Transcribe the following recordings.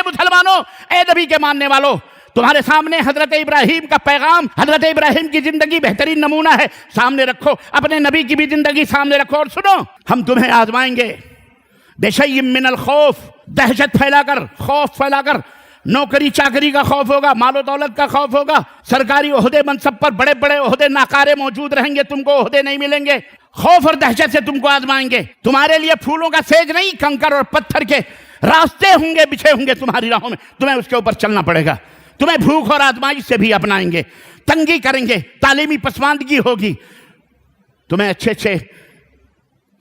مسلمانوں، اے نبی کے ماننے والوں، تمہارے سامنے حضرت ابراہیم کا پیغام، حضرت ابراہیم کی زندگی بہترین نمونہ ہے، سامنے رکھو، اپنے نبی کی بھی زندگی سامنے رکھو اور سنو، ہم تمہیں آزمائیں گے بِشَيْءٍ مِّنَ الْخَوْفِ، دہشت پھیلا کر، خوف پھیلا کر، نوکری چاکری کا خوف ہوگا، مال و دولت کا خوف ہوگا، سرکاری عہدے منصب پر بڑے بڑے عہدے ناکارے موجود رہیں گے، تم کو عہدے نہیں ملیں گے، خوف اور دہشت سے تم کو آزمائیں گے، تمہارے لیے پھولوں کا سیج نہیں، کنکر اور پتھر کے راستے ہوں گے، بچھے ہوں گے تمہاری راہوں میں، تمہیں اس کے اوپر چلنا پڑے گا، تمہیں بھوک اور آزمائش سے بھی اپنائیں گے، تنگی کریں گے، تعلیمی پسماندگی ہوگی، تمہیں اچھے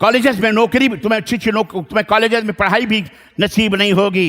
کالجز میں نوکری، تمہیں کالجز میں پڑھائی بھی نصیب نہیں ہوگی،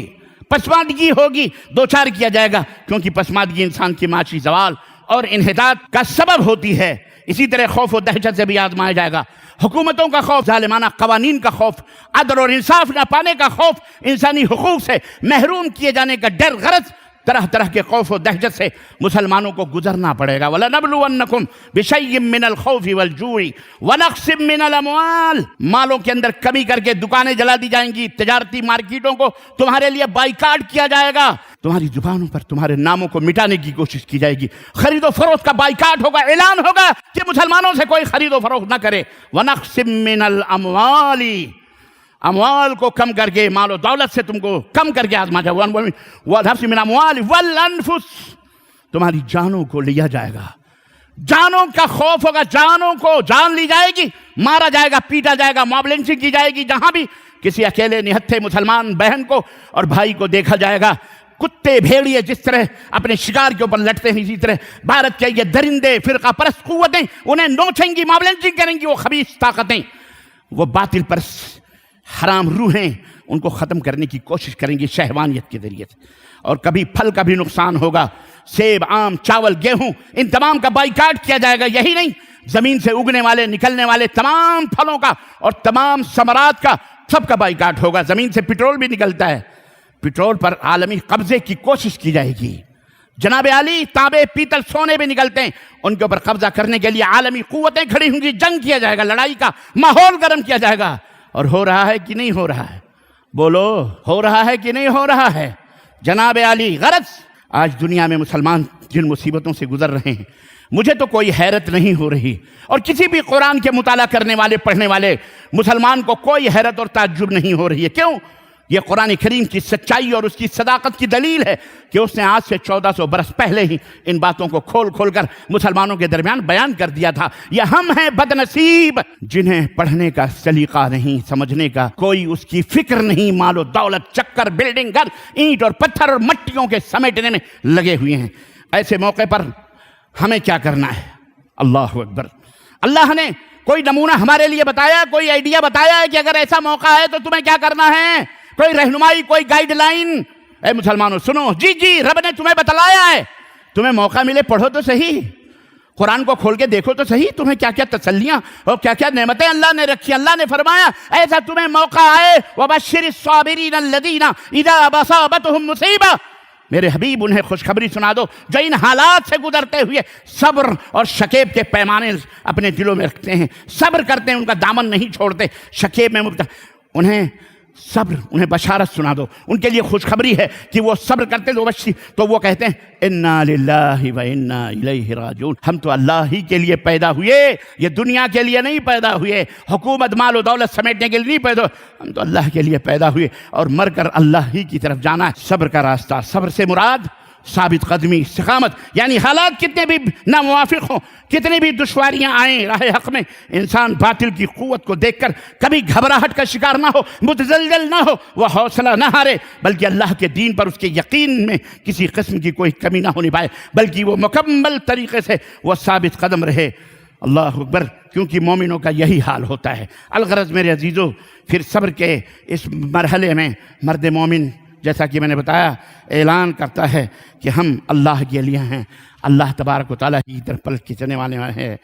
پسماندگی ہوگی، دوچار کیا جائے گا، کیونکہ پسماندگی انسان کی معاشی زوال اور انحطاط کا سبب ہوتی ہے۔ اسی طرح خوف و دہشت سے بھی آزمایا جائے گا، حکومتوں کا خوف، ظالمانہ قوانین کا خوف، عدل اور انصاف نہ پانے کا خوف، انسانی حقوق سے محروم کیے جانے کا ڈر، غرض طرح طرح کے خوف و دہشت سے مسلمانوں کو گزرنا پڑے گا۔ وَلَنَبْلُوَنَّكُمْ بِشَيْءٍ مِّنَ الْخَوْفِ وَالْجُوعِ وَنَقْصٍ مِّنَ الْأَمْوَالِ، مالوں کے اندر کمی کر کے دکانیں جلا دی جائیں گی، تجارتی مارکیٹوں کو تمہارے لیے بائیکاٹ کیا جائے گا، تمہاری زبانوں پر تمہارے ناموں کو مٹانے کی کوشش کی جائے گی، خرید و فروخت کا بائیکاٹ ہوگا، اعلان ہوگا کہ مسلمانوں سے کوئی خرید و فروخت نہ کرے۔ وَنَقْصٍ مِّنَ الْأَمْوَالِ، اموال کو کم کر کے، مال و دولت سے تم کو کم کر کے آزما جائے گا۔ وَنَقْصٍ مِّنَ الْأَمْوَالِ وَالْأَنفُسِ، تمہاری جانوں کو لیا جائے گا، جانوں کا خوف ہوگا، جانوں کو جان لی جائے گی، مارا جائے گا، پیٹا جائے گا، موب لنچنگ کی جائے گی، جہاں بھی کسی اکیلے نہتھے مسلمان بہن کو اور بھائی کو دیکھا جائے گا، کتے بھیڑیے جس طرح اپنے شکار کے اوپر لٹتے ہیں، اسی طرح بھارت کے یہ درندے، فرقہ پرست قوتیں انہیں نوچیں گی، موب لنچنگ کریں گی، وہ خبیث طاقتیں، وہ باطل پرست حرام روحیں ان کو ختم کرنے کی کوشش کریں گی شہوانیت کے ذریعے سے، اور کبھی پھل کا بھی نقصان ہوگا، سیب، آم، چاول، گیہوں، ان تمام کا بائیکاٹ کیا جائے گا۔ یہی نہیں، زمین سے اگنے والے، نکلنے والے تمام پھلوں کا اور تمام ثمرات کا سب کا بائیکاٹ ہوگا۔ زمین سے پٹرول بھی نکلتا ہے، پٹرول پر عالمی قبضے کی کوشش کی جائے گی۔ جناب عالی، تانبے، پیتل، سونے بھی نکلتے ہیں، ان کے اوپر قبضہ کرنے کے لیے عالمی قوتیں کھڑی ہوں گی، جنگ کیا جائے گا، لڑائی کا ماحول گرم کیا جائے گا۔ اور ہو رہا ہے کہ نہیں ہو رہا ہے؟ بولو، ہو رہا ہے کہ نہیں ہو رہا ہے؟ جناب عالی، غرض آج دنیا میں مسلمان جن مصیبتوں سے گزر رہے ہیں، مجھے تو کوئی حیرت نہیں ہو رہی، اور کسی بھی قرآن کے مطالعہ کرنے والے، پڑھنے والے مسلمان کو کوئی حیرت اور تعجب نہیں ہو رہی ہے۔ کیوں؟ یہ قرآن کریم کی سچائی اور اس کی صداقت کی دلیل ہے کہ اس نے آج سے 1400 برس پہلے ہی ان باتوں کو کھول کھول کر مسلمانوں کے درمیان بیان کر دیا تھا۔ یہ ہم ہیں بد نصیب جنہیں پڑھنے کا سلیقہ نہیں، سمجھنے کا کوئی اس کی فکر نہیں، مال و دولت، چکر، بلڈنگ، گھر، اینٹ اور پتھر اور مٹیوں کے سمیٹنے میں لگے ہوئے ہیں۔ ایسے موقع پر ہمیں کیا کرنا ہے؟ اللہ اکبر! اللہ نے کوئی نمونہ ہمارے لیے بتایا، کوئی آئیڈیا بتایا ہے کہ اگر ایسا موقع ہے تو تمہیں کیا کرنا ہے؟ کوئی رہنمائی، کوئی گائیڈ لائن؟ اے مسلمانوں سنو، جی رب نے تمہیں بتلایا ہے، تمہیں موقع ملے پڑھو تو صحیح، قرآن کو کھول کے دیکھو تو صحیح، تمہیں کیا کیا تسلیاں اور کیا کیا نعمتیں اللہ نے رکھی۔ اللہ نے فرمایا ایسا تمہیں موقع آئے، وَبَشِّرِ الصَّابِرِينَ الَّذِينَ إِذَا أَصَابَتْهُمْ مُصِيبَةٌ، میرے حبیب انہیں خوشخبری سنا دو جو ان حالات سے گزرتے ہوئے صبر اور شکیب کے پیمانے اپنے دلوں میں رکھتے ہیں، صبر کرتے ہیں، ان کا دامن نہیں چھوڑتے، شکیب میں مبتلا، انہیں بشارت سنا دو، ان کے لیے خوشخبری ہے کہ وہ صبر کرتے تو وہ کہتے ہیں اِنَّا لِلَّهِ وَإِنَّا إِلَيْهِ راجعون، ہم تو اللہ ہی کے لیے پیدا ہوئے، یہ دنیا کے لیے نہیں پیدا ہوئے، حکومت، مال و دولت سمیٹنے کے لیے نہیں پیدا، ہم تو اللہ کے لیے پیدا ہوئے اور مر کر اللہ ہی کی طرف جانا ہے۔ صبر کا راستہ، صبر سے مراد ثابت قدمی، استقامت، یعنی حالات کتنے بھی ناموافق ہوں، کتنی بھی دشواریاں آئیں راہ حق میں، انسان باطل کی قوت کو دیکھ کر کبھی گھبراہٹ کا شکار نہ ہو، متزلزل نہ ہو، وہ حوصلہ نہ ہارے، بلکہ اللہ کے دین پر اس کے یقین میں کسی قسم کی کوئی کمی نہ ہونی پائے، بلکہ وہ مکمل طریقے سے وہ ثابت قدم رہے۔ اللہ اکبر! کیونکہ مومنوں کا یہی حال ہوتا ہے۔ الغرض میرے عزیزو، پھر صبر کے اس مرحلے میں مرد مومن، جیسا کہ میں نے بتایا، اعلان کرتا ہے کہ ہم اللہ کے لیے ہیں، اللہ تبارک و تعالیٰ کی طرف پلٹ کے چلنے والے ہیں۔